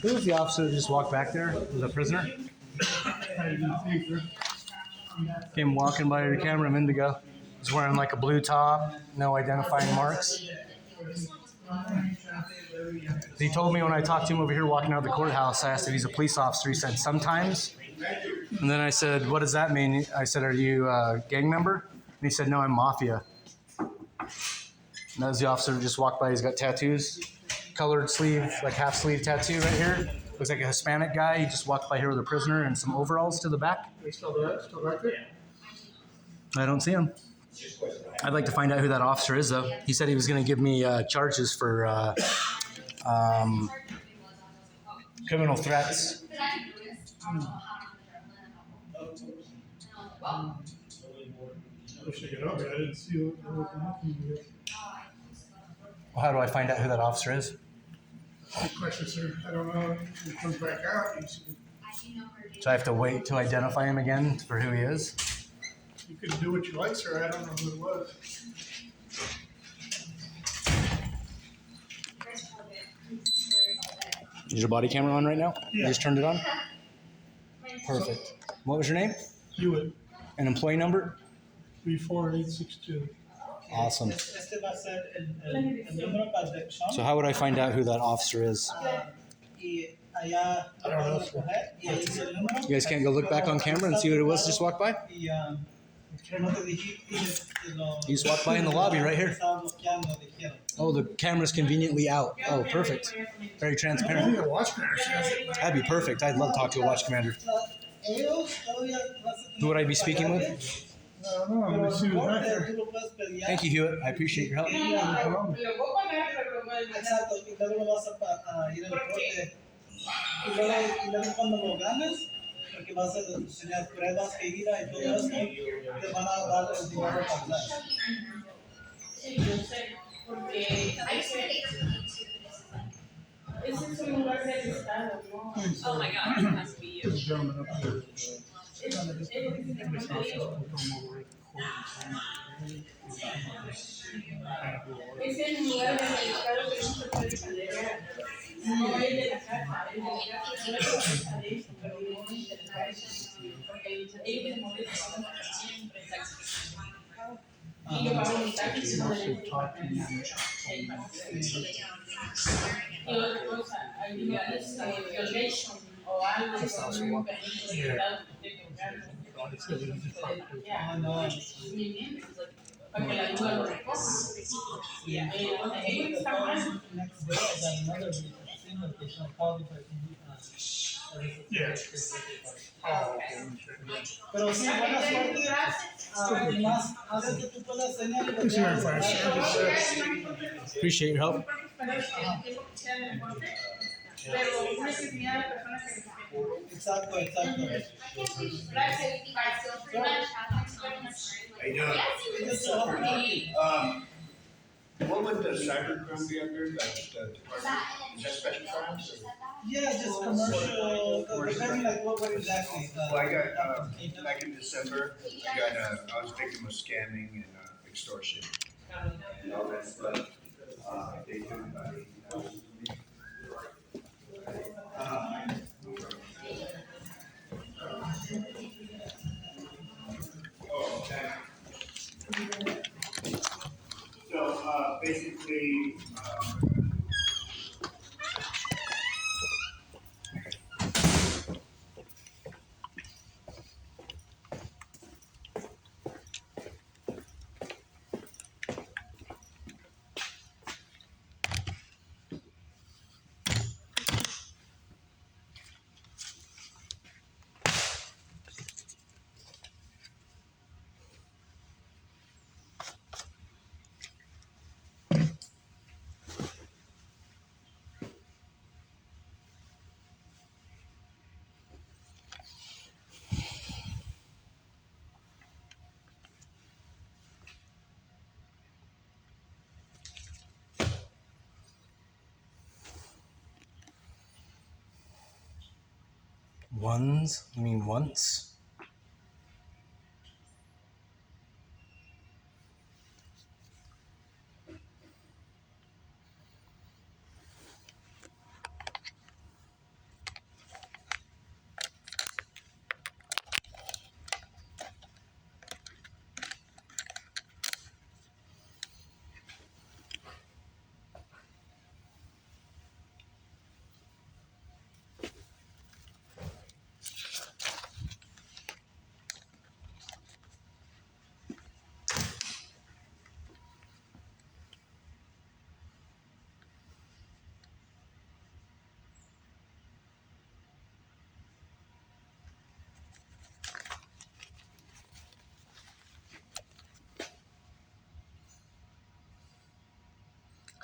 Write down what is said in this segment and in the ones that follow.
Who was the officer that just walked back there? Was a prisoner? Came walking by the camera a minute ago. He's wearing like a blue top, no identifying marks. He told me when I talked to him over here walking out of the courthouse, I asked if he's a police officer. He said, sometimes. And then I said, what does that mean? I said, are you a gang member? And he said, no, I'm mafia. And that was the officer who just walked by. He's got tattoos, colored sleeve, like half sleeve tattoo right here. Looks like a Hispanic guy. He just walked by here with a prisoner and some overalls to the back. Are you still there? Still right there? I don't see him. I'd like to find out who that officer is, though. He said he was going to give me charges for criminal threats. Wish I could help you. I didn't see what you Well, how do I find out who that officer is? Good question, sir. I don't know. If it comes back out, So I have to wait to identify him again for who he is? you can do what you like, sir. I don't know who it was. Is your body camera on right now? Yeah. You just turned it on? Perfect. What was your name? Hewitt, An employee number? 34862. Awesome. Este va a ser el número para dirección. So how would I find out who that officer is? Y allá I don't know. recoger y ahí dice el número. You guys can't go look back on camera and see what it was just walked by? Y no te dijiste You just walked by in the lobby right here. Estaba bloqueando, dijeron. Oh, the camera's conveniently out. Oh, perfect. Very I transparent. think the watch commander says it. That'd be perfect. I'd love to talk to a watch commander. Ellos todavía vas a tener Who would I be que speaking pagarle, with? I don't know. I'm pero going to see el who's back corte there. tú lo puedes pelear. Thank you, Hewitt. I appreciate your help. Exacto, y luego lo vas a ir al corte. Y luego cuando lo ganes, porque vas a enseñar pruebas que ir y todo eso, te van a dar el dinero para atrás. Ese es un lugar del estado, ¿no? Oh my God, it has to be you. This gentleman up here. This officer's going to come over at the court and Es el lugar del estado que no se puede pelear. No es de la casa, es de la casa. No es cosa de eso, pero no es de la casa. Porque ellos se molestan siempre. Y yo pago mi taxi y no le y otra cosa, hay lugares de violation o algo que son muy permitidos de verdad de tocar. Ya, no, para que la ayuda lo recoja. Ellos están mal. Next day, I got another thing that they shall call if I can Yeah. Oh, okay. Pero sí, buena suerte. Más, antes que tú puedas tener. This is my fire service. Appreciate your help. Pero una necesidad de personas que Exacto, exacto. How you doing? What would the cybercrime be under? That's the department? Is that special crimes? or- Yeah, just commercial, depending like what exactly. Well, I got, back in December, I was victim of scamming and extortion. And all that stuff. They took about $80,000. So, basically, Ones? You mean once?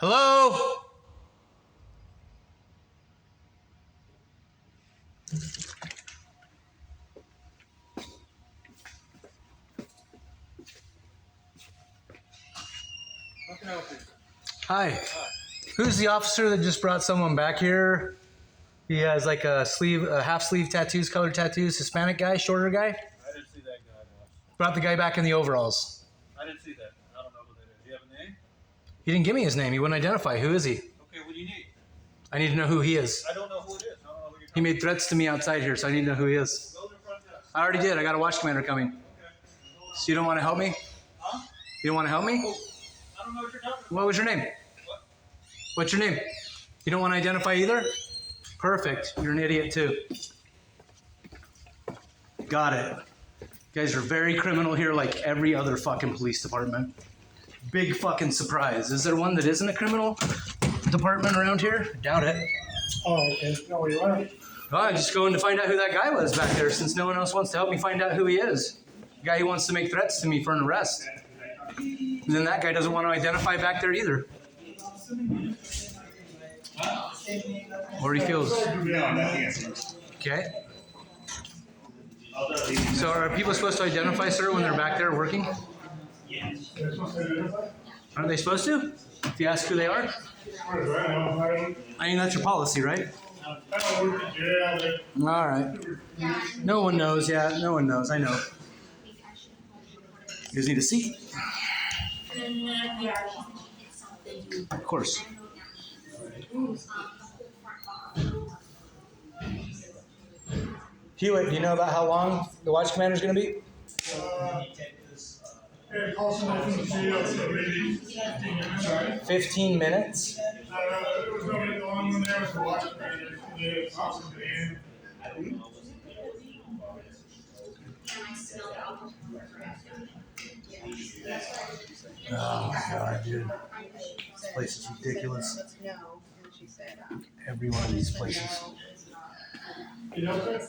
Hello? Hi. Who's the officer that just brought someone back here? He has like a half sleeve tattoos, colored tattoos, Hispanic guy, shorter guy. I didn't see that guy, boss. Brought the guy back in the overalls. I didn't see that. I don't know who that is. Do you have a name? He didn't give me his name. He wouldn't identify. Who is he? Okay, what do you need? I need to know who he is. I don't know who it is. I don't know who you're He talking made threats to me outside here, so I need to know who he is. about. Go to the front desk. I already did. I got a watch commander coming. Okay. So you don't want to help me? Huh? You don't want to help me? I don't know what you're talking about. What was your name? What? What's your name? You don't want to identify either? Perfect. You're an idiot too. Got it. You guys are very criminal here like every other fucking police department. Big fucking surprise. Is there one that isn't a criminal department around here? Doubt it. Oh, okay. Know where you are? Oh, I'm just going to find out who that guy was back there since no one else wants to help me find out who he is. The guy who wants to make threats to me for an arrest. And then that guy doesn't want to identify back there either. Or he feels. Okay. So are people supposed to identify, sir, when they're back there working? Aren't they supposed to? If you ask who they are? I mean, that's your policy, right? All right. No one knows. Yeah, no one knows. I know. You guys need a seat? Of course. Hewitt, do you know about how long the watch commander is going to be? It also opened the field, so maybe 15 minutes. 15 minutes? It was going to be the long one there was the watch commander. The officer in. Oh my god, dude. This place is ridiculous. Every one of these places. You know,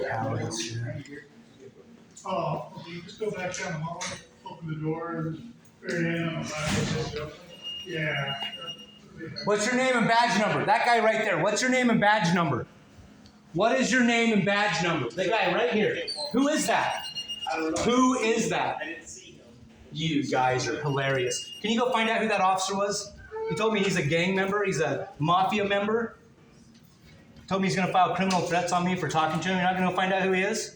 Cowards, dude. oh, you just go back down the hallway, open the door, and very end on the left. Yeah. What's your name and badge number? That guy right there. What's your name and badge number? What is your name and badge number? The guy right here. Who is that? Who is that? You guys are hilarious. Can you go find out who that officer was? He told me he's a gang member. He's a mafia member. Told me he's going to file criminal threats on me for talking to him. You're not going to go find out who he is?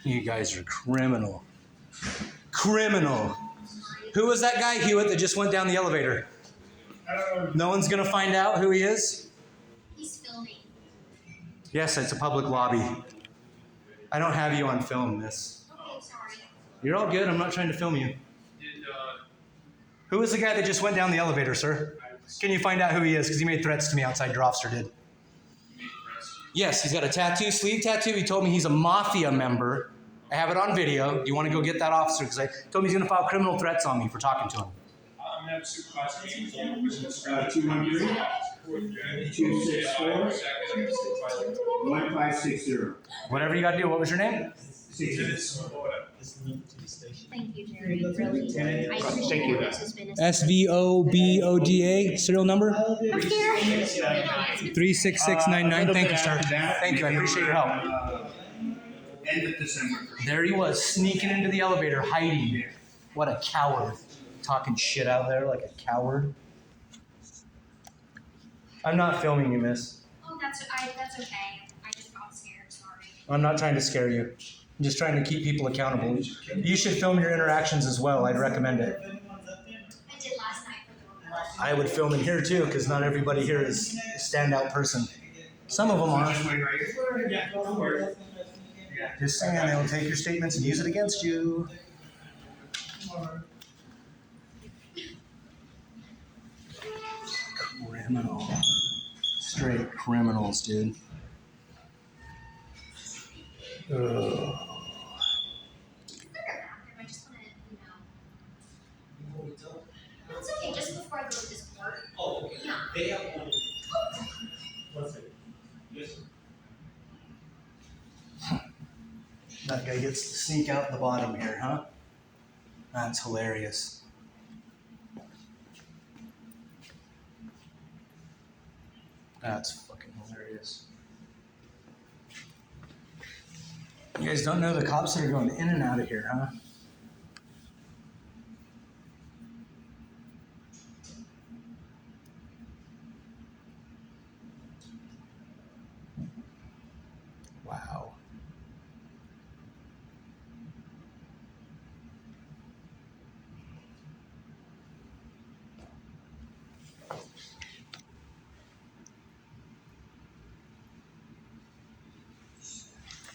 You guys are criminal. Criminal. Who was that guy, Hewitt, that just went down the elevator? No one's going to find out who he is? He's filming. Yes, it's a public lobby. I don't have you on film, miss. Okay, sorry. You're all good. I'm not trying to film you. Who is the guy that just went down the elevator, sir? Can you find out who he is? Because he made threats to me outside. Your officer did. Yes, he's got a tattoo, sleeve tattoo. He told me he's a mafia member. I have it on video. Do you want to go get that officer? Because I told him he's going to file criminal threats on me for talking to him. I'm going to have supervisor James on, which is 213 264 1560. Whatever you got to do. What was your name? Thank you, Jerry. Really, I appreciate it. This has been a SVOBODA, serial number? I'm scared. 36699. Thank you, sir. Thank you. I appreciate your help. End of December. There he was, sneaking into the elevator, hiding. What a coward. Talking shit out there like a coward. I'm not filming you, miss. Oh, that's okay. I just got scared. Sorry. I'm not trying to scare you. I'm just trying to keep people accountable. You should film your interactions as well. I'd recommend it. I did last night for the remote. I would film in here too, because not everybody here is a standout person. Some of them are. Just saying, they'll take your statements and use it against you. Criminal. Straight criminals, dude. Ugh. I just want to, It's okay. Just before I go to this court. Oh, okay. Yeah. They have one. One second. Yes, sir. That guy gets to sneak out the bottom here, huh? That's hilarious. That's fucking hilarious. You guys don't know the cops that are going in and out of here, huh? Wow.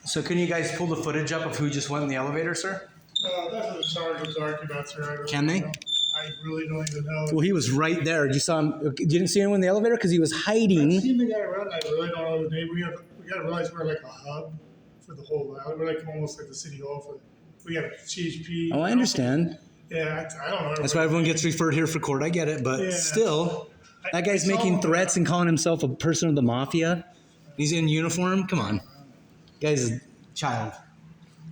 So can you guys pull the footage up of who just went in the elevator, sir? That's what the sergeant was talking about, sir. I really Can they? don't know. I really don't even know. Well, he was right there. You saw him. You didn't see him in the elevator because he was I've hiding. seen the guy around. I really don't know his name. We got to realize we're like a hub for the whole island. We're like almost like the city hall for. We got CHP. Oh, I understand. Yeah, I don't know. That's why everyone gets referred here for court. I get it, but Yeah. still, that guy's I saw making him. threats and calling himself a person of the mafia. He's in uniform. Come on, guy's a child.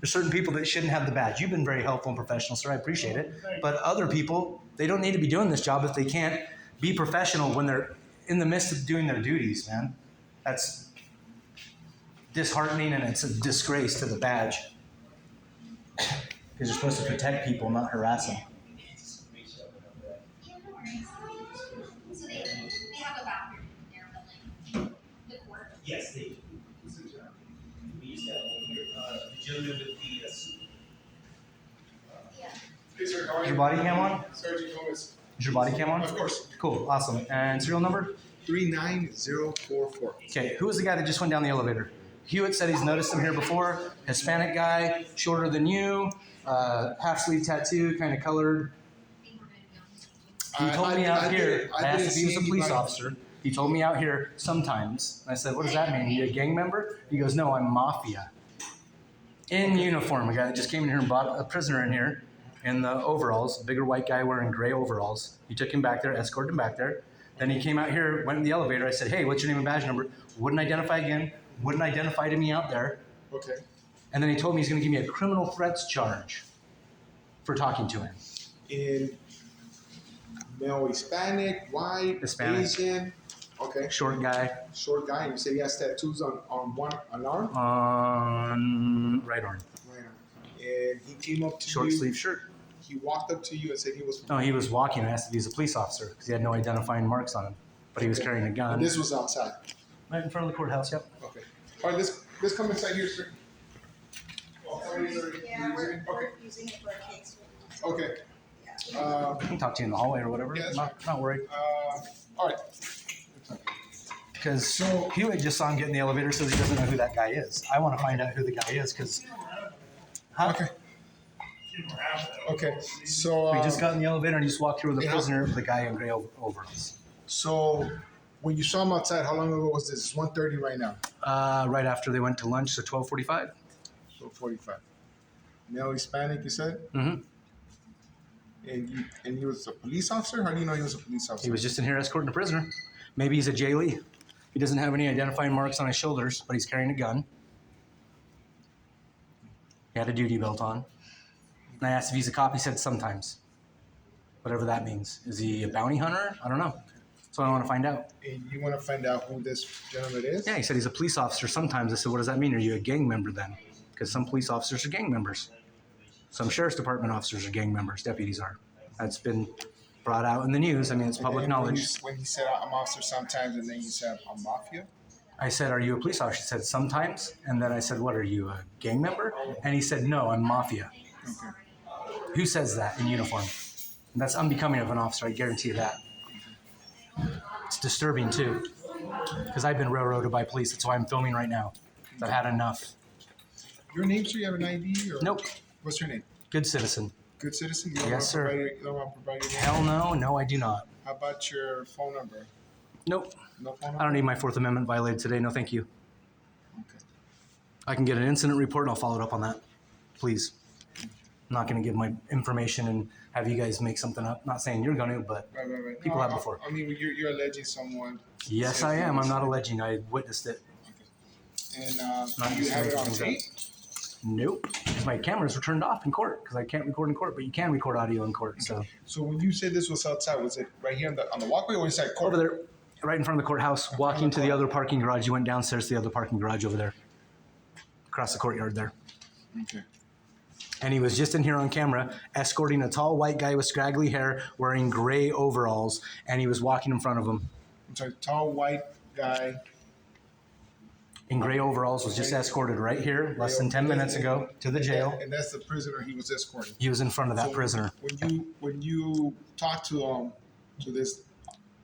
There's certain people that shouldn't have the badge. You've been very helpful and professional, sir. I appreciate it. But other people, they don't need to be doing this job if they can't be professional when they're in the midst of doing their duties, man. That's disheartening and it's a disgrace to the badge. Because you're supposed to protect people, not harass them. Yeah, no worries. So they have a bathroom in their building, the court. Yes, they do. We used to have one here, the gentleman with the suit. Yeah. Hey, sir, how are Is you? your body cam on? Sergeant Gomez. Is your body cam on? Of course. Cool, awesome. And serial number? 39044. Okay, who was the guy that just went down the elevator? Hewitt said he's noticed him here before. Hispanic guy, shorter than you, half sleeve tattoo, kind of colored. He told me out here, I asked if he was a police officer. He told me out here sometimes. And I said, what does that mean? Are you a gang member? He goes, no, I'm mafia. In uniform, a guy that just came in here and brought a prisoner in here in the overalls, a bigger white guy wearing gray overalls. He took him back there, escorted him back there. Then he came out here, went in the elevator. I said, hey, what's your name and badge number? Wouldn't identify again. Wouldn't identify to me out there. Okay. And then he told me he's going to give me a criminal threats charge for talking to him. In male Hispanic, white, Hispanic. Asian. Okay. Short guy Short guy. And you said he has tattoos on an arm? on right arm. Right. And he came up to Short you. sleeve shirt. He walked up to you and said he was from. No, he was walking. I asked if he was a police officer because he had no identifying marks on him. But he was carrying a gun. And this was outside. Right in front of the courthouse, yep. Okay. All right, let's come inside here, sir. Yeah, we're using it for a case. Okay. I can talk to you in the hallway or whatever. Yeah, that's Not worried. All right. Because Hewitt just saw him get in the elevator, says he doesn't know who that guy is. I want to find out who the guy is because. Huh? Okay. Okay. So. We just got in the elevator and he just walked through with a Yeah. prisoner, the guy in gray overalls. So, when you saw him outside, how long ago was this? It's 1:30 right now. Right after they went to lunch, so 12:45. So 45. Male Hispanic, you said? Mm-hmm. And he was a police officer? How do you know he was a police officer? He was just in here escorting a prisoner. Maybe he's a jailee. He doesn't have any identifying marks on his shoulders, but he's carrying a gun. He had a duty belt on. And I asked if he's a cop. He said sometimes. Whatever that means. Is he a bounty hunter? I don't know. So I want to find out. And you want to find out who this gentleman is? Yeah, he said he's a police officer sometimes. I said, what does that mean? Are you a gang member then? Because some police officers are gang members. Some sheriff's department officers are gang members. Deputies are. That's been brought out in the news. I mean, it's And public then knowledge. When he said I'm officer sometimes, and then you said I'm mafia? I said, are you a police officer? He said, sometimes. And then I said, what, are you a gang member? And he said, no, I'm mafia. Okay. Who says that in uniform? And that's unbecoming of an officer, I guarantee you that. It's disturbing too, because I've been railroaded by police. That's why I'm filming right now. I've had enough. Your name, sir? You have an ID? Or Nope. What's your name? Good citizen. Good citizen? You don't Yes, want to sir. provide you don't want to provide your name? Hell no. No, I do not. How about your phone number? Nope. No phone I number? don't need my Fourth Amendment violated today. No, thank you. Okay. I can get an incident report and I'll follow it up on that. Please. I'm not going to give my information and have you guys make something up. Not saying you're going to, but Right. People have before. I mean, you're alleging someone. yes, I am. I'm not alleging. I witnessed it. And Not do you just have it making on things tape? Nope. Because my cameras were turned off in court because I can't record in court, but you can record audio in court. So So when you say this was outside, was it right here on the walkway or inside court? over there, right in front of the courthouse, walking to the other parking garage. You went downstairs to the other parking garage over there, across the courtyard there. Okay. And he was just in here on camera escorting a tall white guy with scraggly hair wearing gray overalls, and he was walking in front of him. I'm sorry, tall white guy. In gray overalls, was just escorted right here, less than 10 minutes ago, to the jail. And that's the prisoner he was escorting. He was in front of that So prisoner. When you talked to this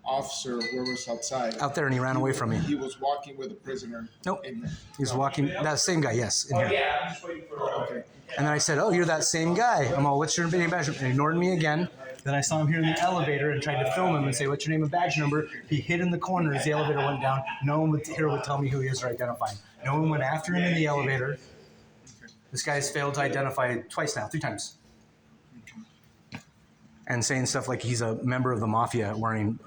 officer, whoever was outside, Out there, and he ran away from me. he was walking with a prisoner. Nope. In here. He was walking, that same guy, yes, in here. Yeah, I'm just waiting for. Okay. And then I said, oh, you're that same guy. I'm all, what's your name and badge number? And he ignored me again. Then I saw him here in the elevator and tried to film him and say, what's your name and badge number? He hid in the corner as the elevator went down. No one here would tell me who he is or identify him. No one went after him in the elevator. This guy's failed to identify twice now, 3 times. And saying stuff like he's a member of the mafia wearing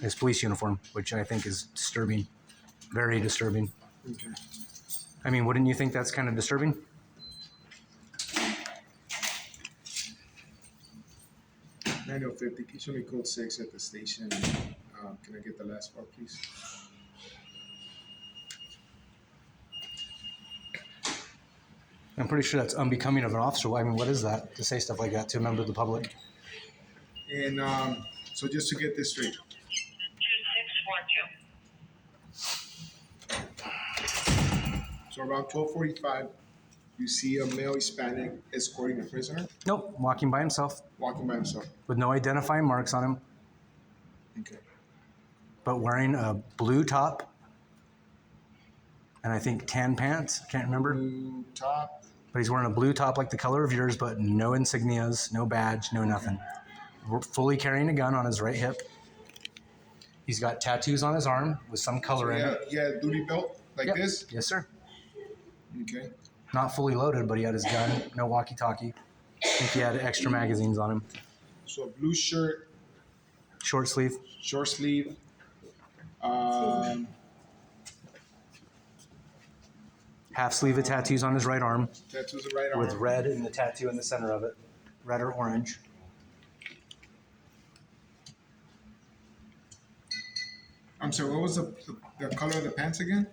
his police uniform, which I think is disturbing. Very disturbing. Okay. I mean, wouldn't you think that's kind of disturbing? $90.50. Can you show me code 6 at the station? Can I get the last part, please? I'm pretty sure that's unbecoming of an officer. I mean, what is that to say stuff like that to a member of the public? And so just to get this straight. 2642. So around 12:45, you see a male Hispanic escorting a prisoner, Nope, walking by himself walking by himself. with no identifying marks on him, Okay. but wearing a blue top and I think tan pants. I can't remember. Blue top. But he's wearing a blue top like the color of yours, but no insignias, no badge, no nothing. We're fully carrying a gun on his right hip. He's got tattoos on his arm with some color in it. He had a duty belt like Yep. this. Yes, sir. Okay. Not fully loaded, but he had his gun, no walkie-talkie. I think he had extra magazines on him. So a blue shirt, Short sleeve. short sleeve. Half sleeve of tattoos on his right arm Tattoos the right arm. with red in the tattoo in the center of it. Red or orange. I'm sorry, what was the color of the pants again?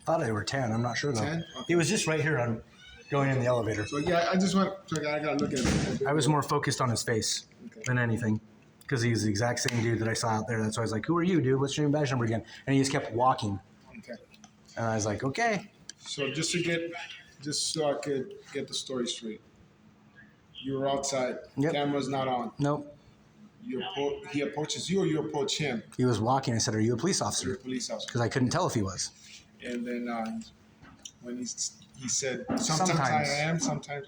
Thought they were tan. I'm not sure though. Tan? He was just right here on going in the elevator. So yeah, I just want. So I gotta look at it. I was more focused on his face Okay. than anything because he's the exact same dude that I saw out there. That's why I was like, "Who are you, dude? What's your name and badge number again?" And he just kept walking, Okay. and I was like, "Okay." So just so I could get the story straight. You were outside. Yep. Camera's not on. Nope. He approaches you, or you approach him. He was walking. I said, "Are you a police You're a officer?" police officer. Because I couldn't tell if he was. And then when he said, "Sometimes Sometimes. I am, sometimes."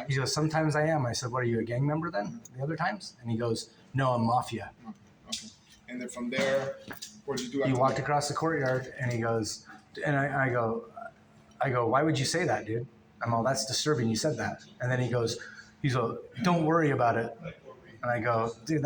He goes, "Sometimes I am." I said, "What are you, a gang member then? The other times?" And he goes, "No, I'm mafia." Okay. And then from there, what did you do? He after walked that? across the courtyard and he goes, and I go, "Why would you say that, dude?" I'm all, "That's disturbing. You said that." And then he's all, "Don't worry about it." And I go, "Dude,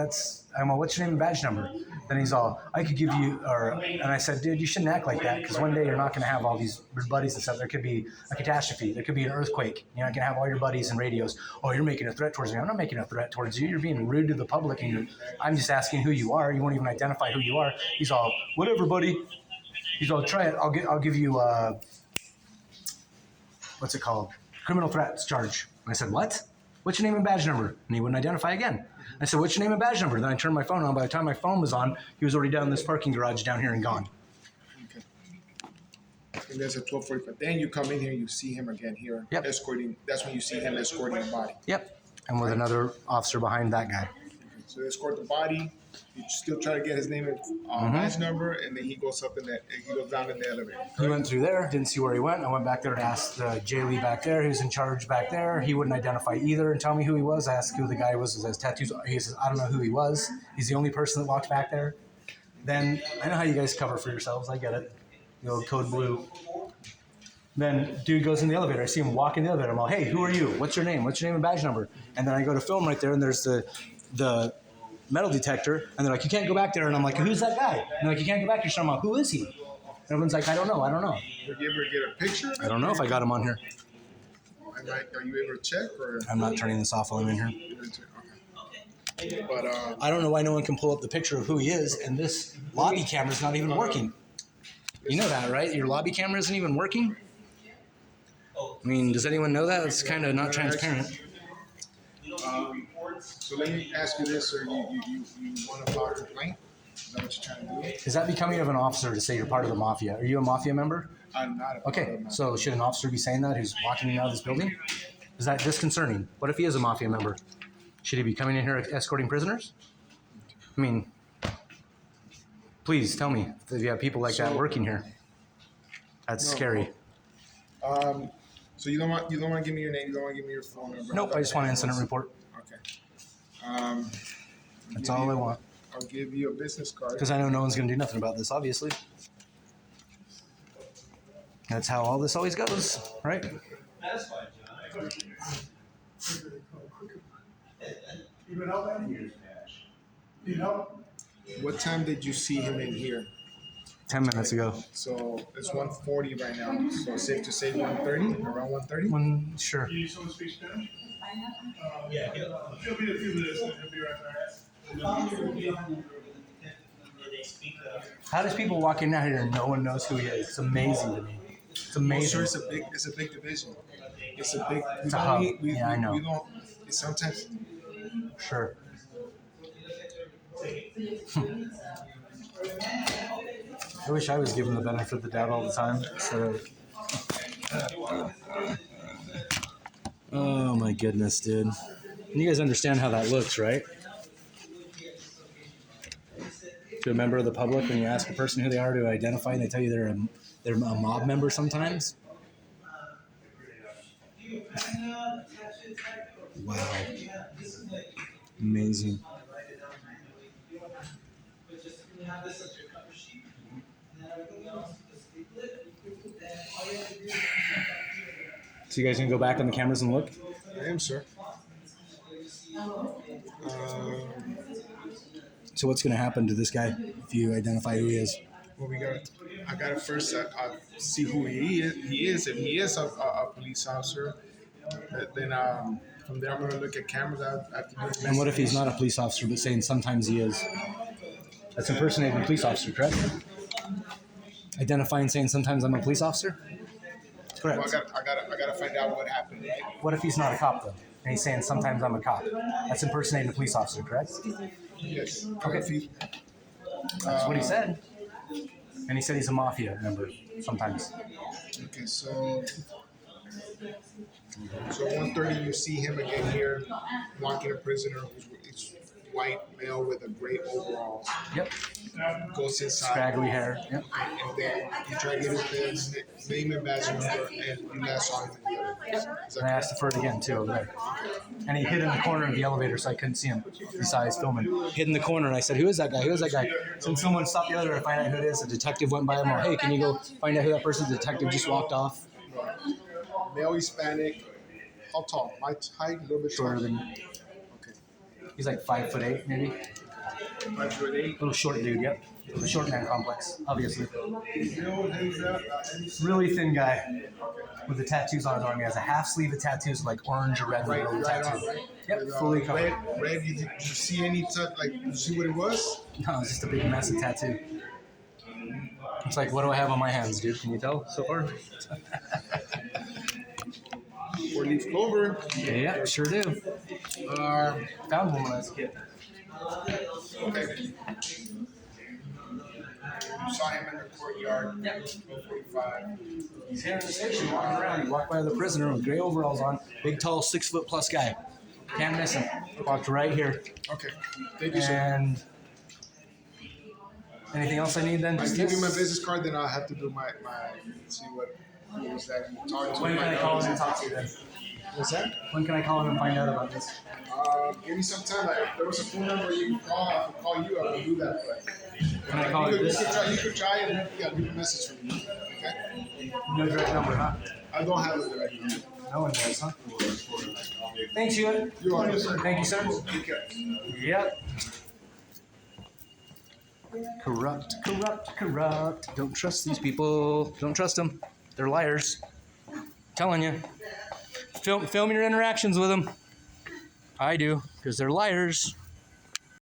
I'm all, what's your name and badge number?" Then he's all, "I could give you," and I said, "Dude, you shouldn't act like that because one day you're not going to have all these buddies and stuff. There could be a catastrophe. There could be an earthquake. You're not going to have all your buddies and radios. Oh, you're making a threat towards me. I'm not making a threat towards you. You're being rude to the public and I'm just asking who you are. You won't even identify who you are." He's all, "Whatever, buddy." He's all, "Try it. I'll give you, what's it called? Criminal threats charge." And I said, "What? What's your name and badge number?" And he wouldn't identify again. I said, "What's your name and badge number?" Then I turned my phone on. By the time my phone was on, he was already down in this parking garage down here and gone. Okay. And that's at 12:45. Then you come in here, you see him again here, Yep. escorting. That's when you see him escorting the body. Yep. And with another officer behind that guy. So they escort the body. You still try to get his name and badge number, and then he goes down in the elevator. He went through there, didn't see where he went. I went back there to ask the jailee back there, who's in charge back there. He wouldn't identify either and tell me who he was. I asked who the guy was, who has tattoos. He says, "I don't know who he was." He's the only person that walked back there. Then, I know how you guys cover for yourselves. I get it. The old code blue. Then dude goes in the elevator. I see him walk in the elevator. I'm all, "Hey, who are you? What's your name? What's your name and badge number?" And then I go to film right there, and there's the metal detector, and they're like, "You can't go back there." And I'm like, "Who's that guy?" And they're like, "You can't go back here." So I'm like, "Who is he?" And everyone's like, I don't know. Did you ever get a picture? I don't know if I got him on here. Are you able to check or? I'm not turning this off while I'm in here. Okay. But I don't know why no one can pull up the picture of who he is, and this lobby camera is not even working. You know that, right? Your lobby camera isn't even working? I mean, does anyone know that? It's kind of not transparent. So let me ask you this, sir. You want to file a complaint? Is that what you're trying to do? Is that becoming of an officer to say you're part of the mafia? Are you a mafia member? I'm not. Okay, so should an officer be saying that who's walking in and out of this building? Is that disconcerting? What if he is a mafia member? Should he be coming in here escorting prisoners? I mean, please tell me if you have people like that working here. That's scary. So you don't want to give me your name. You don't want to give me your phone number. Nope, I just want an incident report. Okay. That's all I want. I'll give you a business card. Because I know no one's going to do nothing about this, obviously. That's how all this always goes, right? That's fine, John. You been out, man? You know? What time did you see him in here? 10 minutes ago. So it's 1:40 right now. So safe to say 1:30, around 1:30. Sure. You someone speak Spanish? Yeah. He'll be a few minutes. He'll be right there. How does people walk in out here and no one knows who he is? It's amazing to me. It's amazing. Sure, it's a big division. It's a big. It's a hub. Yeah, I know. We don't. Sometimes. Sure. I wish I was given the benefit of the doubt all the time instead of. Oh my goodness, dude. And you guys understand how that looks, right? To a member of the public, when you ask a person who they are to identify, and they tell you they're a mob member sometimes. Wow. Amazing. So you guys can go back on the cameras and look? I am, sir. So what's going to happen to this guy if you identify who he is? Well, I gotta first see who he is. If he is a police officer, then from there I'm gonna look at cameras. I have to do And what if he's not a police officer but saying sometimes he is? That's impersonating a police officer, correct? Identifying saying sometimes I'm a police officer? Correct. Well, I gotta find out what happened. Right? What if he's not a cop though? And he's saying sometimes I'm a cop. That's impersonating a police officer, correct? Yes. Okay. That's what he said. And he said he's a mafia member sometimes. Okay, so 1:30 you see him again here, walking a prisoner who's white male with a gray overalls. Yep. Goes inside. Scraggly hair. Yep. And then you try to get his name and badge number, and you last saw him in the elevator. Yep. And I asked for it again too over there. And he hid in the corner of the elevator so I couldn't see him. Besides filming. Hid in the corner and I said, who is that guy? Who is that guy? So when someone stopped the elevator to find out who it is, a detective went by him. Well, hey, can you go find out who that person is? The detective just walked off. Male Hispanic. How tall? My height, a little bit Shorter taller. than. Okay. He's like 5'8", maybe. 5'8". Little short dude, yep. The short man complex, obviously. Really thin guy with the tattoos on his arm. He has a half sleeve of tattoos, like orange or red. Right tattoo. on, right? Yep, With, fully covered. Red. Did you see any did you see what it was? No, it's just a big massive tattoo. It's like, what do I have on my hands, dude? Can you tell so far? 4-leaf clover. Yeah, sure do. Found one when I was a kid. Okay. You saw him in the courtyard. 12:45. He's here in the station walking around. He walked by the prisoner with gray overalls on. Big, tall, 6'+ guy. Can't miss him. Walked right here. Okay. Thank you, sir. And anything else I need then? I give you my business card, then I'll have to do my see what was that you talked to. When can I call in and talk to you then? What's that? When can I call in and find out about this? Give me some time. If there was a phone number you can call, I could call you. I would do that. But Can I call it this? You could try and leave a message for me. Okay? No direct number, huh? I don't have a direct number. No one does, huh? Thanks, you. You're welcome, sir. Thank you, sir. Take care. Yep. Corrupt. Don't trust these people. Don't trust them. They're liars. Telling you. film your interactions with them. I do, because they're liars.